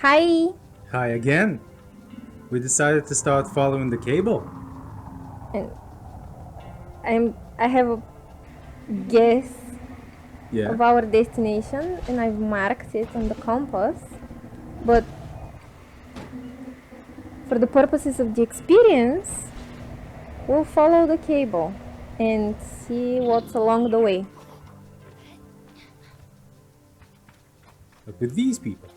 Hi. Hi again. We decided to start following the cable. And I have a guess Yeah. of our destination and I've marked it on the compass. But for the purposes of the experience, we'll follow the cable and see what's along the way. But with these people.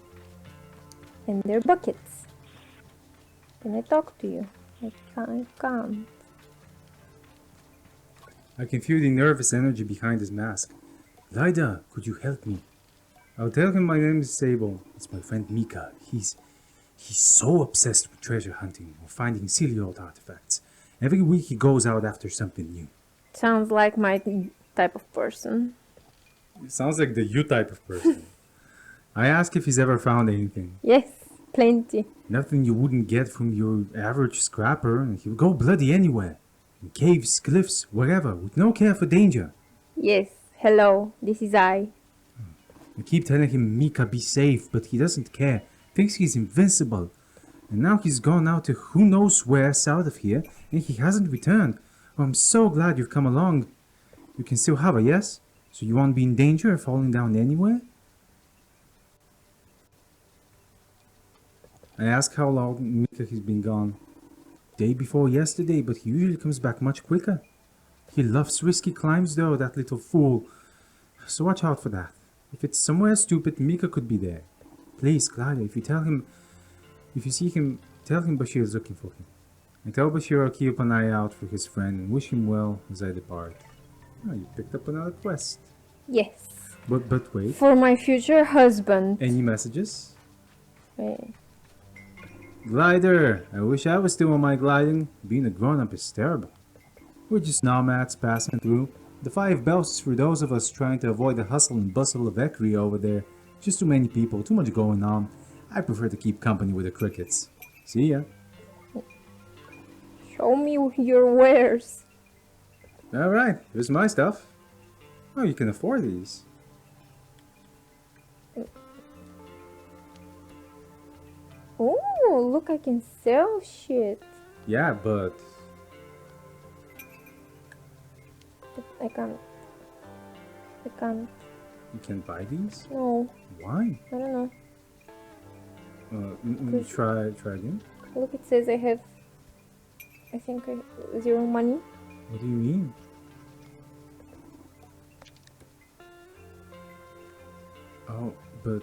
And their buckets. Can I talk to you? I can't. I can feel the nervous energy behind his mask. Lyda, could you help me? I'll tell him my name is Sable. It's my friend Mika. He's so obsessed with treasure hunting or finding silly old artifacts. Every week he goes out after something new. Sounds like my type of person. It sounds like the you type of person. I ask if he's ever found anything. Yes, plenty. Nothing you wouldn't get from your average scrapper, and he'll go bloody anywhere. In caves, cliffs, wherever, with no care for danger. Yes, hello, this is I. I keep telling him, Mika, be safe, but he doesn't care. Thinks he's invincible. And now he's gone out to who knows where south of here, and he hasn't returned. Oh, I'm so glad you've come along. You can still hover, yes? So you won't be in danger of falling down anywhere? I ask how long Mika has been gone. Day before yesterday, but he usually comes back much quicker. He loves risky climbs though, that little fool. So watch out for that. If it's somewhere stupid, Mika could be there. Please, Clyde, if you see him, tell him Bashir is looking for him. And tell Bashir I'll keep an eye out for his friend and wish him well as I depart. Oh, you picked up another quest. Yes. But wait. For my future husband. Any messages? Wait. Glider! I wish I was still on my gliding. Being a grown-up is terrible. We're just nomads passing through. The 5 bells is for those of us trying to avoid the hustle and bustle of Ekri over there. Just too many people, too much going on. I prefer to keep company with the crickets. See ya. Show me your wares. Alright, here's my stuff. Oh, you can afford these. Oh, look, I can sell shit. Yeah, but... I can't. You can buy these? No, Why? I don't know. Try again. Look, it says I have, I think, 0 money. What do you mean? Oh, but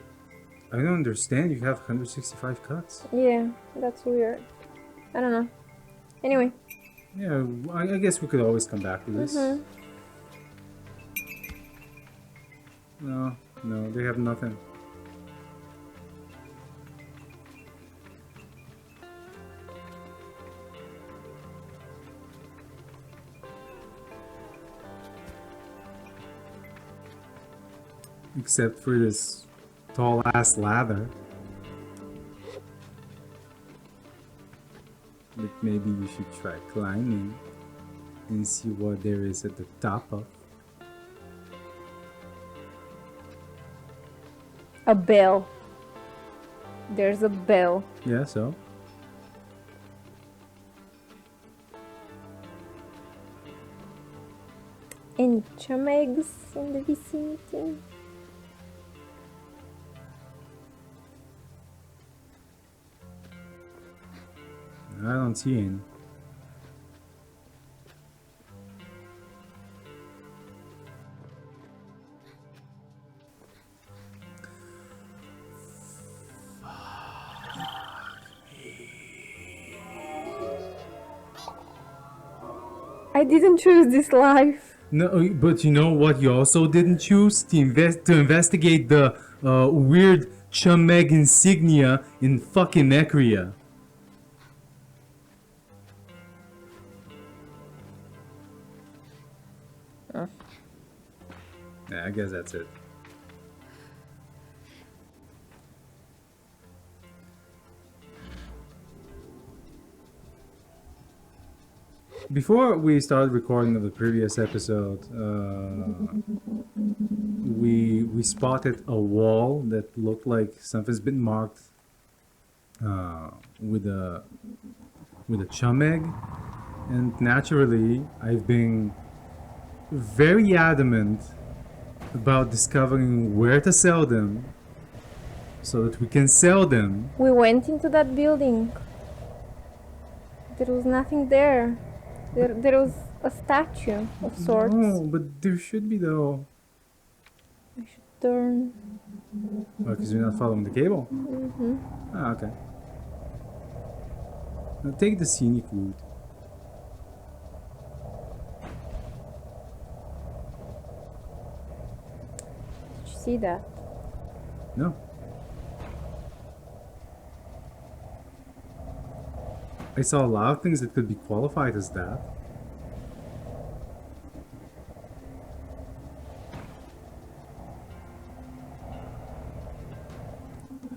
I don't understand. You have 165 cuts. Yeah, that's weird. I don't know. Anyway. Yeah, I guess we could always come back to this. No, they have nothing. Except for this tall ass ladder. But maybe you should try climbing and see what there is at the top of. A bell. There's a bell. Yeah, so? Any chum eggs in the vicinity? I don't see any. I didn't choose this life. No, but you know what you also didn't choose? To investigate the weird Chumeg insignia in fucking Ekria. Yeah, I guess that's it. Before we started recording of the previous episode, we spotted a wall that looked like something's been marked with a chum egg, and naturally, I've been very adamant about discovering where to sell them, so that we can sell them. We went into that building. There was nothing there. There was a statue of sorts. No, but there should be though. I should turn. Because you're not following the cable. Mm-hmm. Ah, okay. Now take the scenic route. Did you see that? No. I saw a lot of things that could be qualified as that.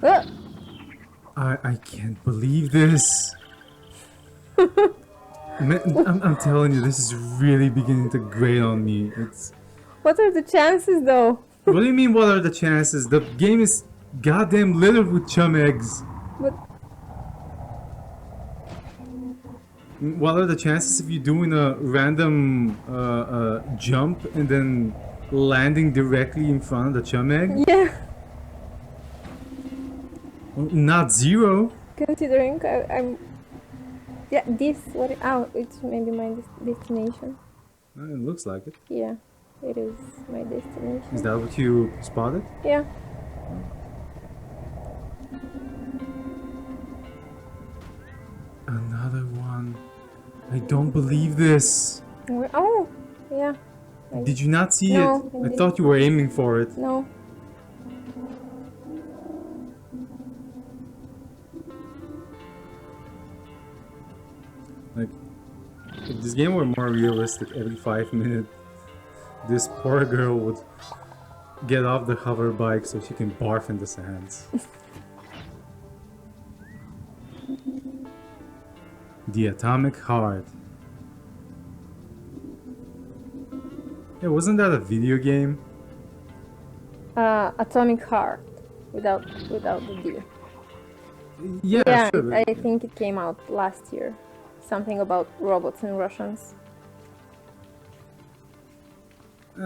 Ah! I can't believe this. Man, I'm telling you, this is really beginning to grate on me. It's. What are the chances, though? What do you mean? What are the chances? The game is goddamn littered with chum eggs. But What are the chances of you doing a random jump and then landing directly in front of the chum egg? yeah, Not zero. considering I'm. Yeah, this. What? Oh, it's maybe my destination. It looks like it. Yeah, it is my destination. Is that what you spotted? Yeah. Another one. I don't believe this. Oh, yeah. Did you not see No, it? I I didn't. thought you were aiming for it. No. Like, if this game were more realistic, every 5 minutes, this poor girl would get off the hover bike so she can barf in the sands. The Atomic Heart. Yeah, wasn't that a video game? Atomic Heart, without the D. Yeah, Yeah, sure. I think it came out last year. Something about robots and Russians.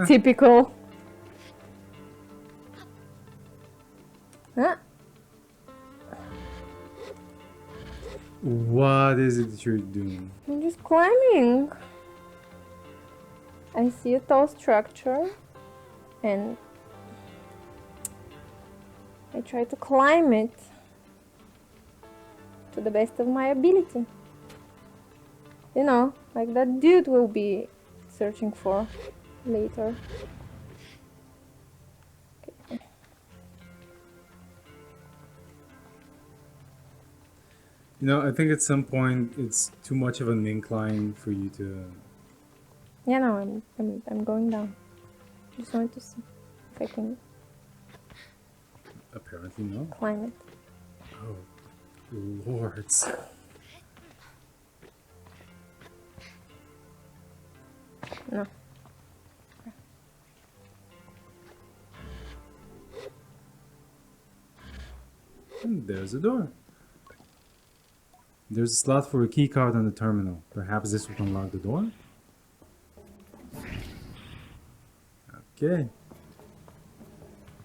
Typical. Huh? What is it that you're doing? I'm just climbing. I see a tall structure and I try to climb it to the best of my ability. You know, like that dude will be searching for later. Okay. You know, I think at some point it's too much of an incline for you to. Yeah, no, I'm going down. Just wanted to see if I can Apparently, no. climb it. Oh, lords. No. And there's a door. There's a slot for a key card on the terminal. Perhaps this will unlock the door? Okay.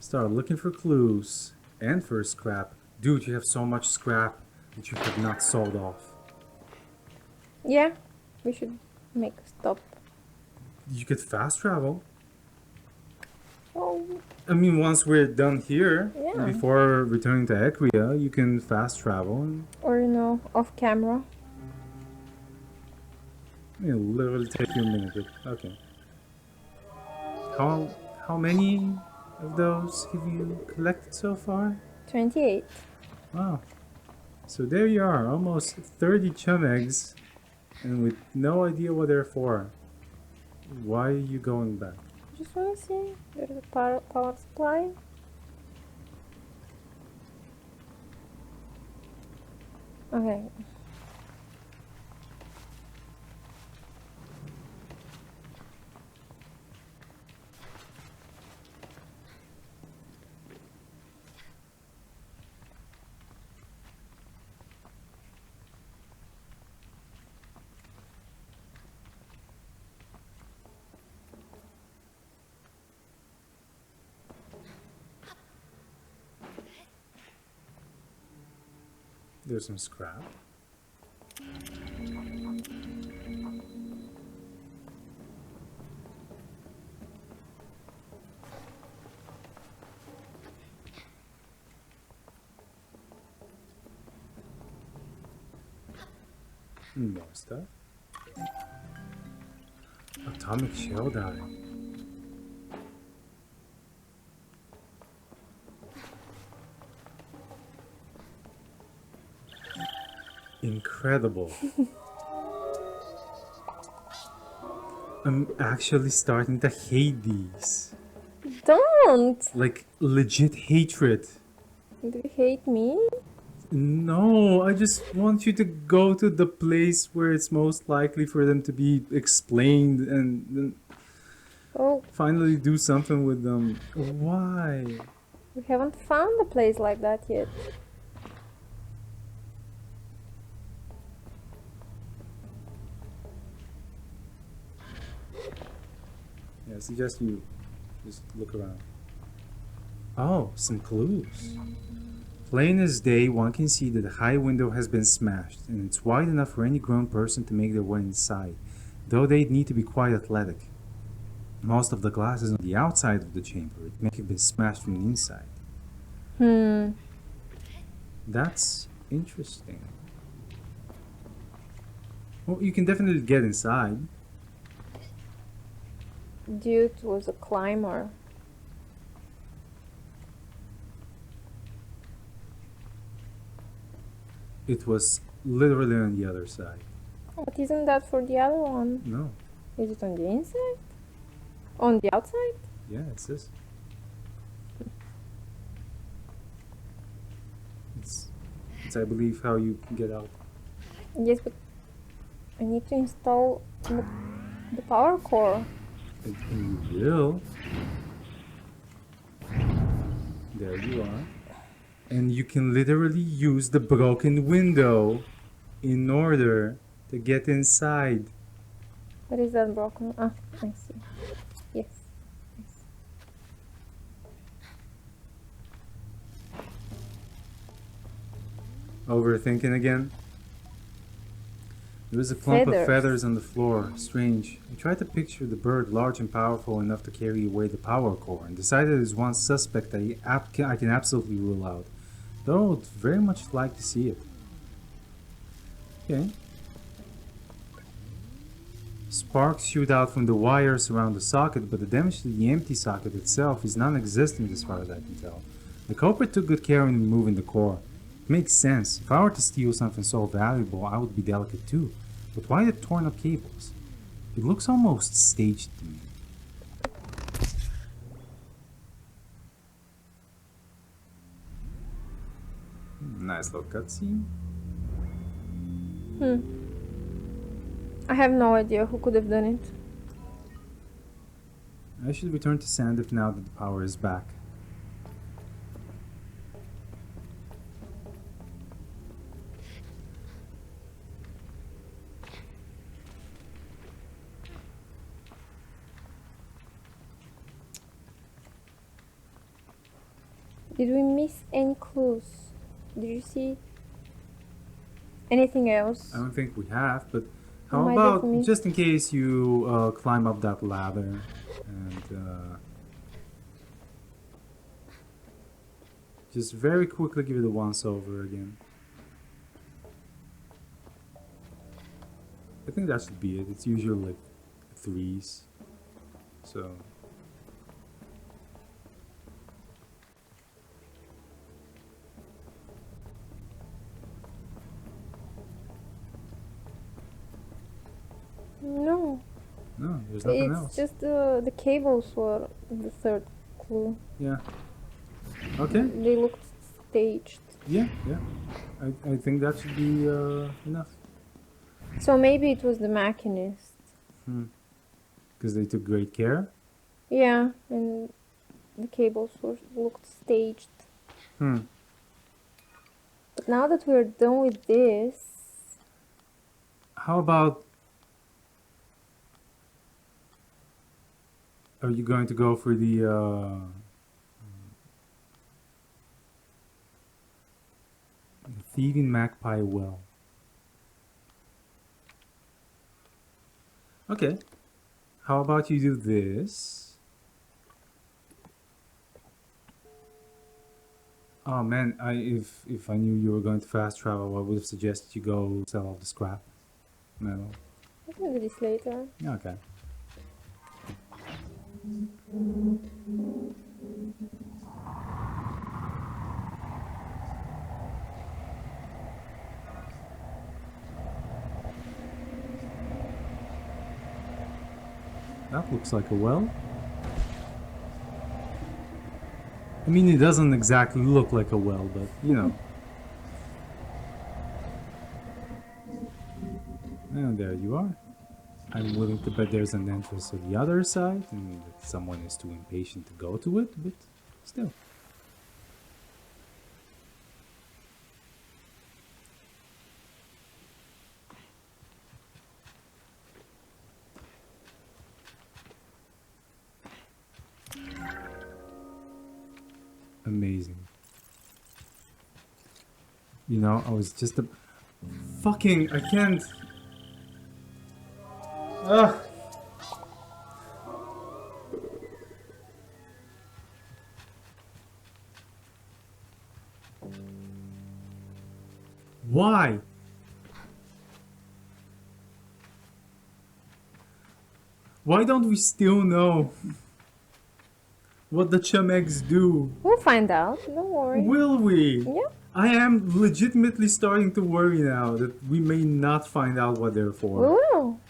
Start looking for clues. And for scrap. Dude, you have so much scrap that you have not sold off. Yeah, we should make a stop. You could fast travel. Oh, I mean, once we're done here, Yeah. before returning to Equia, you can fast travel. And or you know, off camera. it'll literally take you a minute. Okay. How many of those have you collected so far? 28. Wow. So there you are, almost 30 chum eggs, and with no idea what they're for. Why are you going back? Just wanna see. There's a power supply. Okay. There's some scrap. More stuff. Atomic shell dye. Incredible. I'm actually starting to hate these. Don't! Like, legit hatred. Do you hate me? No, I just want you to go to the place where it's most likely for them to be explained and then Oh, finally do something with them. Why? we haven't found a place like that yet. Yeah, I suggest you just look around. Oh, some clues. Plain as day, one can see that the high window has been smashed, and it's wide enough for any grown person to make their way inside, though they'd need to be quite athletic. Most of the glass is on the outside of the chamber, it may have been smashed from the inside. That's interesting. Well, you can definitely get inside. Dude was a climber. It was literally on the other side. But isn't that for the other one? No. Is it on the inside? On the outside? Yeah, it's this. It's I believe, how you can get out. Yes, but I need to install the power core. And you will. There you are. And you can literally use the broken window in order to get inside. What is that broken? Ah, I see. Yes. Overthinking again? There was a clump of Feathers. feathers on the floor. Strange. I tried to picture the bird large and powerful enough to carry away the power core, and decided as one suspect I can absolutely rule out. Though I'd very much like to see it. Okay. Sparks shoot out from the wires around the socket, but the damage to the empty socket itself is non-existent as far as I can tell. The culprit took good care in removing the core. It makes sense. If I were to steal something so valuable, I would be delicate too. But why the torn up cables? It looks almost staged to me. Nice little cutscene. I have no idea who could have done it. I should return to Sandif now that the power is back. Did we miss any clues? Did you see anything else? I don't think we have, but how Might about, have missed. just in case you climb up that ladder and just very quickly give it a once over again. I think that should be it. It's usually like 3s. So No, no, there's nothing it's else. just the cables were the third clue. Yeah. Okay. They looked staged. Yeah, yeah. I think that should be enough. So maybe it was the machinist. Because they took great care. Yeah, and the cables looked staged. Hmm. But now that we're done with this, How about... Are you going to go for the Thieving Magpie Well. Okay. How about you do this? Oh man, if I knew you were going to fast travel, I would have suggested you go sell all the scrap metal. I can do this later. Okay. That looks like a well. I mean, it doesn't exactly look like a well, but you know. And there you are. I'm willing to bet there's an entrance to the other side, and that someone is too impatient to go to it, but still. Amazing. You know, I was just a... Fucking... I can't... Ugh! Why? Why don't we still know what the Chemex do? We'll find out. Don't worry. Will we? Yeah. I am legitimately starting to worry now that we may not find out what they're We for. will.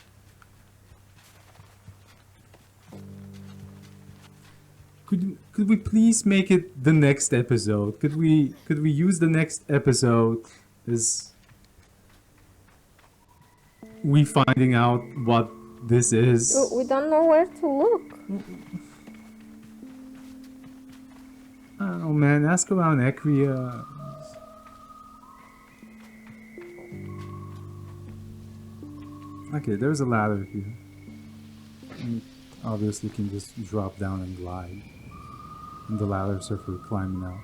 Could we please make it the next episode? Could we use the next episode as we finding out what this is? We don't know where to look. I don't know, man. Ask around Ecria. Okay, there's a ladder here. You obviously can just drop down and glide. And the ladders are for climbing out.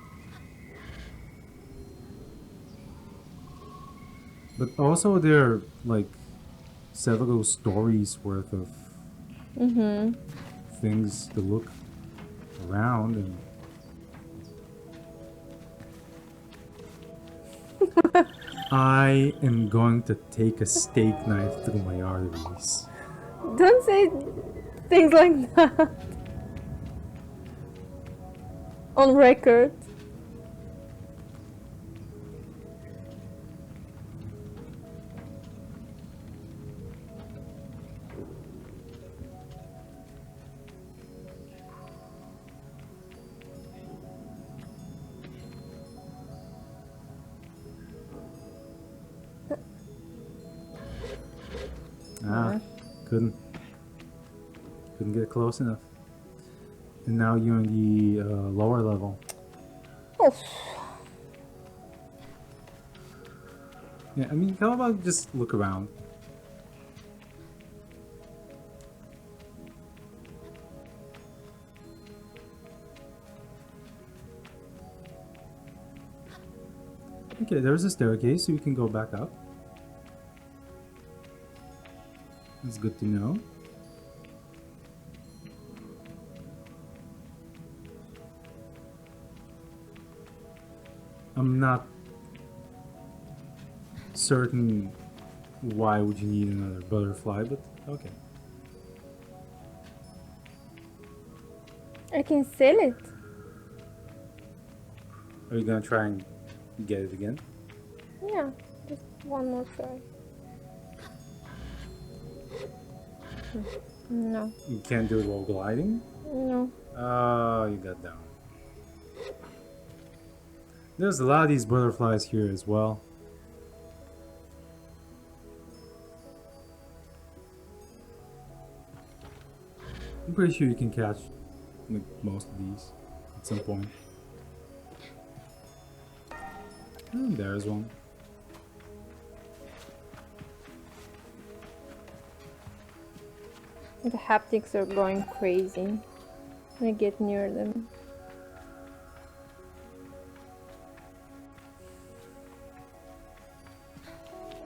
But also there are like several stories worth of things to look around and I am going to take a steak knife through my arteries. Don't say things like that. On record. Couldn't get close enough. And now you're in the lower level. Oh. Yeah, I mean, how about just look around? Okay, there's a staircase, so you can go back up. That's good to know. I'm not certain why would you need another butterfly, but okay. I can sell it. Are you gonna try and get it again? Yeah, just one more try. No. You can't do it while gliding? No. Oh, you got down. There's a lot of these butterflies here as well. I'm pretty sure you can catch like most of these at some point. And there's one. The haptics are going crazy when I get near them.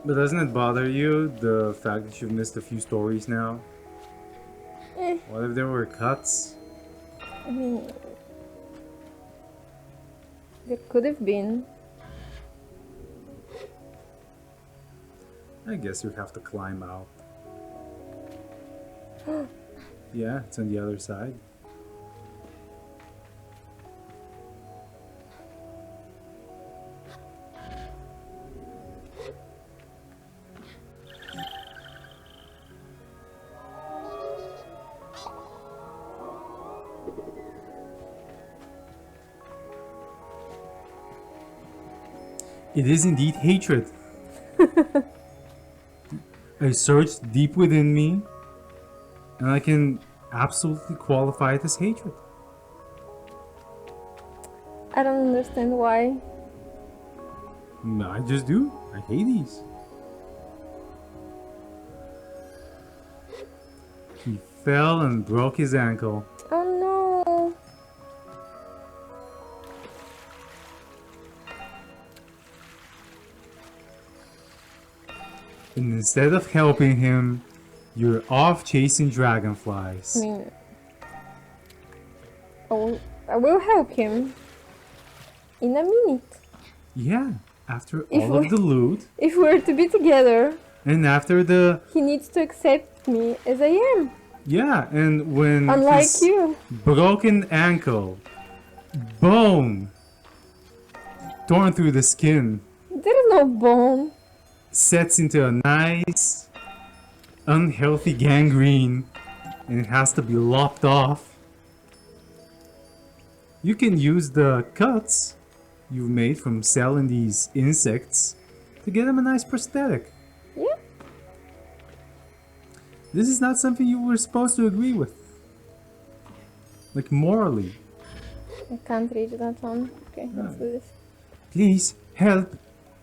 But doesn't it bother you, the fact that you've missed a few stories now? Eh, What if there were cuts? I mean, there could have been. I guess you have to climb out. Yeah, it's on the other side. It is indeed hatred. I searched deep within me, and I can absolutely qualify it as hatred. I don't understand why. I just do. I hate these. He fell and broke his ankle. Oh no. And instead of helping him, you're off chasing dragonflies. I mean, I will help him in a minute. Yeah, after If all of we- the loot, If we're to be together, and after the... he needs to accept me as I am. Yeah, and when Unlike his you. broken ankle, bone, torn through the skin, There's no bone. sets into a nice, unhealthy gangrene, and it has to be lopped off. You can use the cuts you've made from selling these insects to get them a nice prosthetic. Yeah. This is not something you were supposed to agree with. Like, morally. I can't reach that one. Okay, let's do this. Please, help!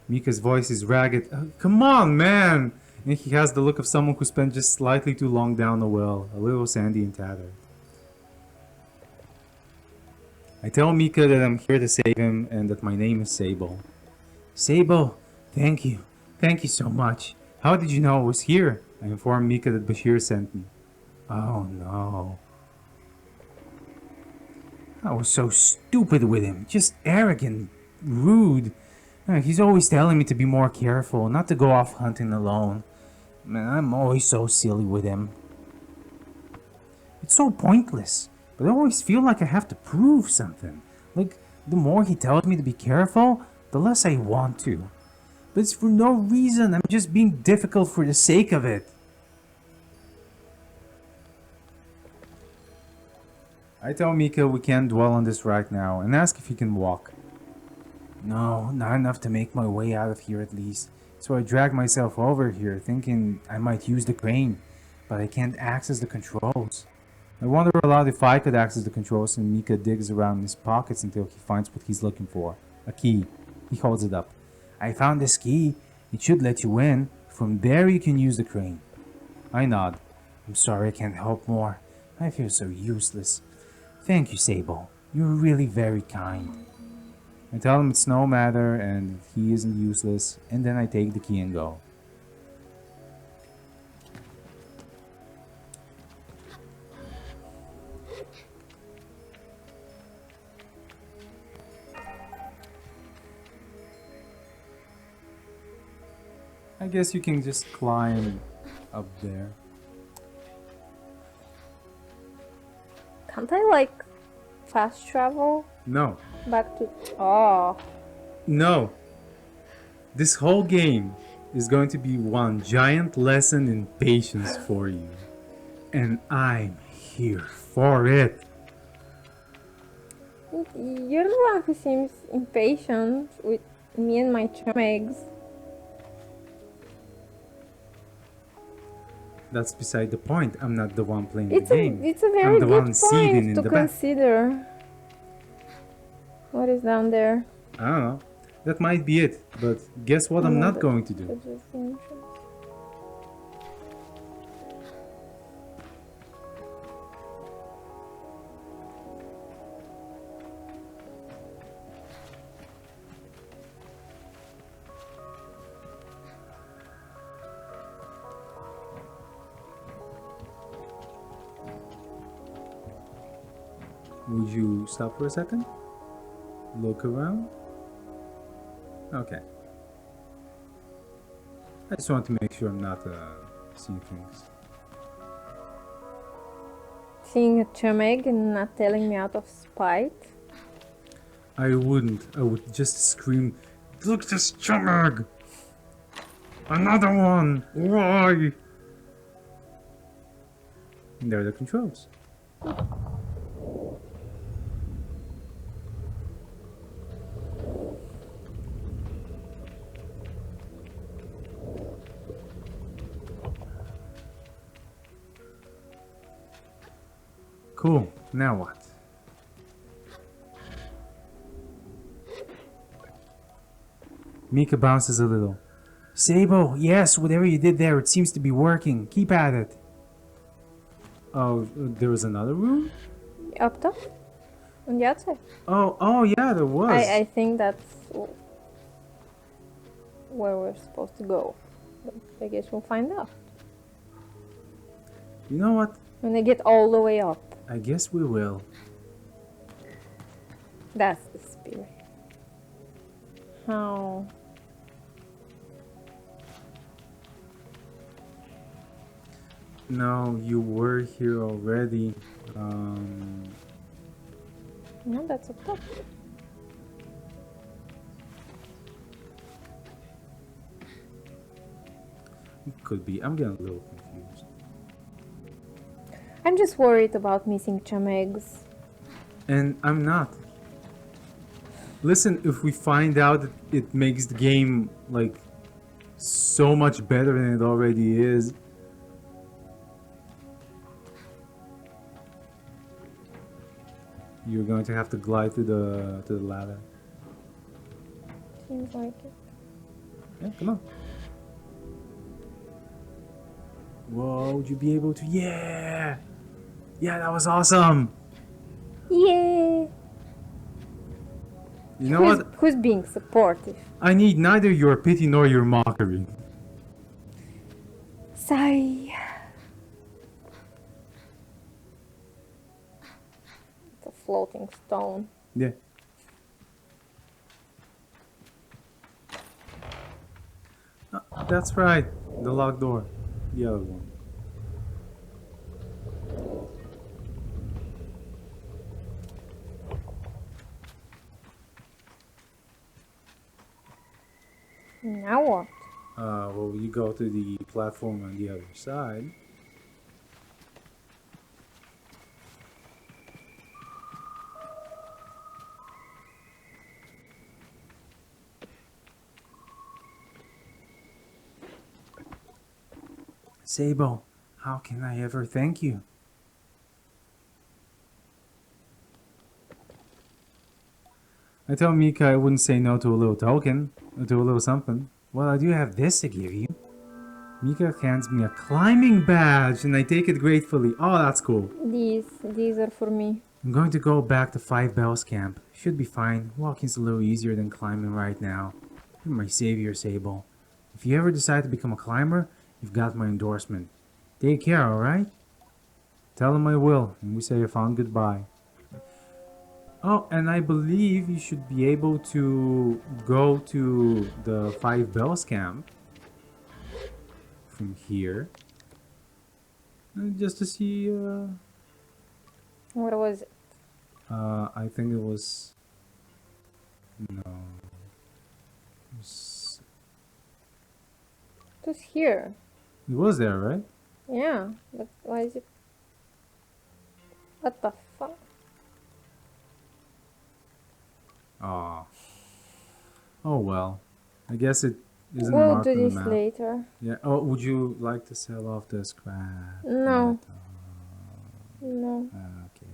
Mika's voice is ragged. Come on, man! And he has the look of someone who spent just slightly too long down the well, a little sandy and tattered. I tell Mika that I'm here to save him and that my name is Sable. Sable, thank you. Thank you so much. How did you know I was here? I informed Mika that Bashir sent me. Oh no. I was so stupid with him. Just arrogant, rude. He's always telling me to be more careful, not to go off hunting alone. Man, I'm always so silly with him. It's so pointless, but I always feel like I have to prove something. Like, the more he tells me to be careful, the less I want to. But it's for no reason. I'm just being difficult for the sake of it. I tell Mika we can't dwell on this right now and ask if he can walk. No, not enough to make my way out of here at least. So I drag myself over here thinking I might use the crane, but I can't access the controls. I wonder aloud if I could access the controls, and Mika digs around in his pockets until he finds what he's looking for. A key. He holds it up. I found this key. It should let you in. From there you can use the crane. I nod. I'm sorry I can't help more. I feel so useless. Thank you, Sable. You're really very kind. I tell him it's no matter and he isn't useless, and then I take the key and go. I guess you can just climb up there. Can't I like fast travel No. back to... Oh. No. This whole game is going to be one giant lesson in patience for you. And I'm here for it. You're the one who seems impatient with me and my charm eggs. That's beside the point. I'm not the one playing It's the a game. it's a very I'm the good one seated point in to the back. consider. What is down there? I don't know. That might be it. But guess what I'm No, not that- going to do? that's just the entrance. Would you stop for a second? Look around? Okay. I just want to make sure I'm not seeing things. Seeing a chumeg and not telling me out of spite. I wouldn't. I would just scream, "Look, this chumag! Another one! Why?" And there are the controls. Cool. Now what? Mika bounces a little. Sable, yes, whatever you did there, it seems to be working. Keep at it. Oh, there was another room? Up top? On the outside. Oh yeah, there was. I think that's where we're supposed to go. But I guess we'll find out. You know what? When I get all the way up. I guess we will. That's the spirit. How? No, you were here already. No, that's up top. It could be. I'm getting a little confused. I'm just worried about missing chumegs. And I'm not. Listen, if we find out that it makes the game like so much better than it already is. You're going to have to glide to the ladder. Seems like it. Yeah, come on. Whoa, would you be able to? Yeah! Yeah, that was awesome! Yeah! You know what? Who's being supportive? I need neither your pity nor your mockery. Sigh. It's a floating stone. Yeah. That's right. The locked door. The other one. Now what? Well, you go to the platform on the other side. Sable, how can I ever thank you? I told Mika I wouldn't say no to a little token, or to a little something. Well, I do have this to give you. Mika hands me a climbing badge, and I take it gratefully. Oh, that's cool. These are for me. I'm going to go back to Five Bells Camp. Should be fine. Walking's a little easier than climbing right now. You're my savior, Sable. If you ever decide to become a climber, you've got my endorsement. Take care, alright? Tell him I will, and we say a fond goodbye. Oh, and I believe you should be able to go to the Five Bells Camp from here. Just to see, What was it? I think it was... No. It It was here. was there, right? Yeah, but why is it? What the fuck? Oh. Oh well. I guess it isn't We'll marked do on the this map. later. Yeah. Oh, would you like to sell off the scrap? No. metal? No. Okay.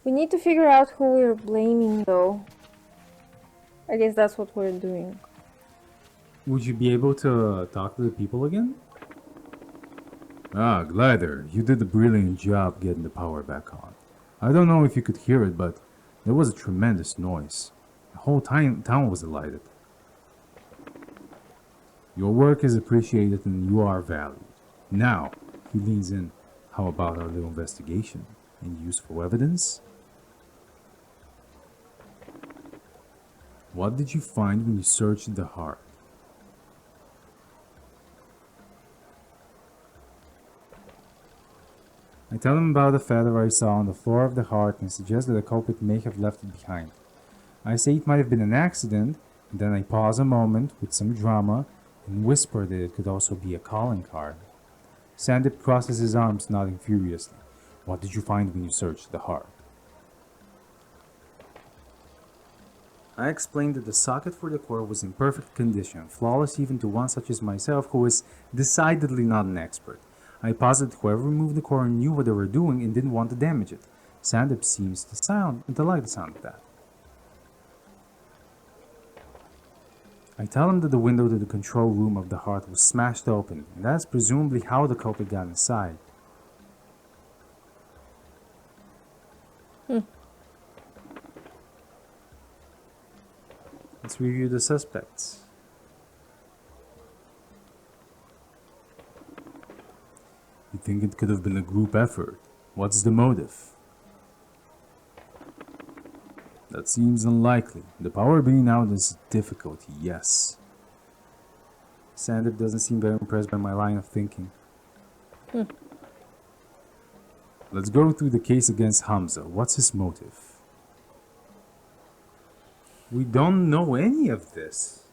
We need to figure out who we're blaming though. I guess that's what we're doing. Would you be able to talk to the people again? Ah, Glider, you did a brilliant job getting the power back on. I don't know if you could hear it, but there was a tremendous noise. The whole town was delighted. Your work is appreciated and you are valued. Now, he leans in. How about our little investigation? Any useful evidence? What did you find when you searched the heart? I tell him about the feather I saw on the floor of the heart and suggest that the culprit may have left it behind. I say it might have been an accident, and then I pause a moment with some drama and whisper that it could also be a calling card. Sandip crosses his arms, nodding furiously. What did you find when you searched the heart? I explained that the socket for the core was in perfect condition, flawless even to one such as myself who is decidedly not an expert. I posited whoever removed the core knew what they were doing and didn't want to damage it. Sandip seems to like the sound of that. I tell him that the window to the control room of the heart was smashed open, and that's presumably how the culprit got inside. Let's review the suspects. You think it could have been a group effort? What's the motive? That seems unlikely. The power being out is a difficulty, yes. Sandip doesn't seem very impressed by my line of thinking. Let's go through the case against Hamza. What's his motive? We don't know any of this.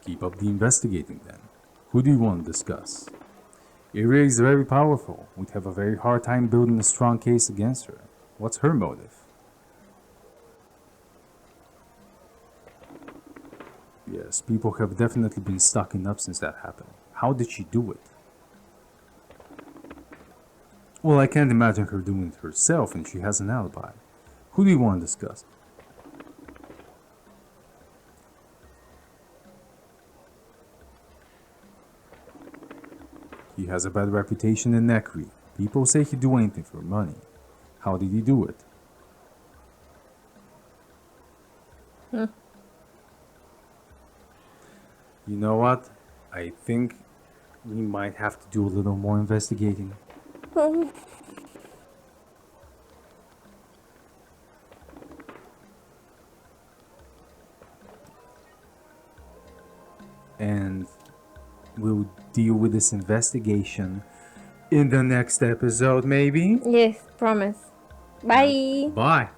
Keep up the investigating then. Who do you want to discuss? Iria is very powerful. We'd have a very hard time building a strong case against her. What's her motive? Yes, people have definitely been stocking up since that happened. How did she do it? Well, I can't imagine her doing it herself, and she has an alibi. Who do you want to discuss? He has a bad reputation in Nekri. People say he'd do anything for money. How did he do it? You know what? I think we might have to do a little more investigating. And we'll deal with this investigation in the next episode, maybe? Yes, promise. Bye. Bye.